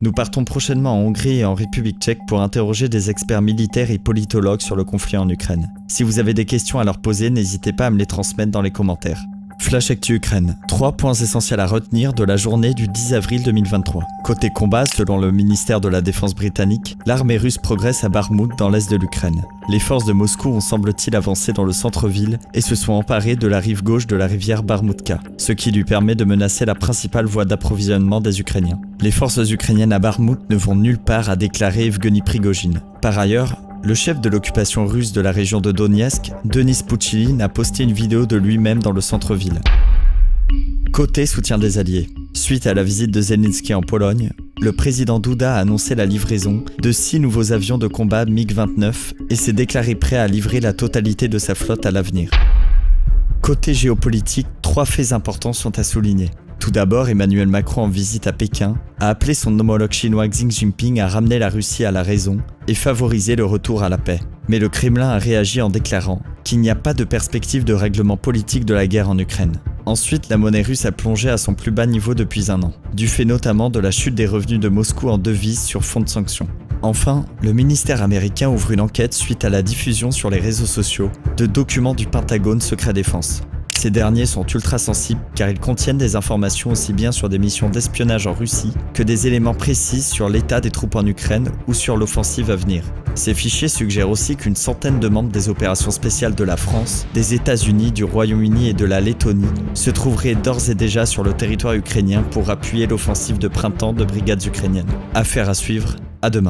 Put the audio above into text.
Nous partons prochainement en Hongrie et en République tchèque pour interroger des experts militaires et politologues sur le conflit en Ukraine. Si vous avez des questions à leur poser, n'hésitez pas à me les transmettre dans les commentaires. Flash Actu Ukraine. 3 points essentiels à retenir de la journée du 10 avril 2023. Côté combat, selon le ministère de la Défense britannique, l'armée russe progresse à Bakhmout dans l'est de l'Ukraine. Les forces de Moscou ont semble-t-il avancé dans le centre-ville et se sont emparées de la rive gauche de la rivière Barmoutka, ce qui lui permet de menacer la principale voie d'approvisionnement des Ukrainiens. Les forces ukrainiennes à Bakhmout ne vont nulle part, a déclaré Evgeny Prigojine. Par ailleurs, le chef de l'occupation russe de la région de Donetsk, Denis Pushilin, a posté une vidéo de lui-même dans le centre-ville. Côté soutien des Alliés. Suite à la visite de Zelensky en Pologne, le président Duda a annoncé la livraison de 6 nouveaux avions de combat MiG-29 et s'est déclaré prêt à livrer la totalité de sa flotte à l'avenir. Côté géopolitique, 3 faits importants sont à souligner. Tout d'abord, Emmanuel Macron, en visite à Pékin, a appelé son homologue chinois Xi Jinping à ramener la Russie à la raison et favoriser le retour à la paix. Mais le Kremlin a réagi en déclarant qu'il n'y a pas de perspective de règlement politique de la guerre en Ukraine. Ensuite, la monnaie russe a plongé à son plus bas niveau depuis un an, du fait notamment de la chute des revenus de Moscou en devises sur fond de sanctions. Enfin, le ministère américain ouvre une enquête suite à la diffusion sur les réseaux sociaux de documents du Pentagone secret défense. Ces derniers sont ultra sensibles car ils contiennent des informations aussi bien sur des missions d'espionnage en Russie que des éléments précis sur l'état des troupes en Ukraine ou sur l'offensive à venir. Ces fichiers suggèrent aussi qu'une centaine de membres des opérations spéciales de la France, des États-Unis, du Royaume-Uni et de la Lettonie se trouveraient d'ores et déjà sur le territoire ukrainien pour appuyer l'offensive de printemps de brigades ukrainiennes. Affaire à suivre, à demain.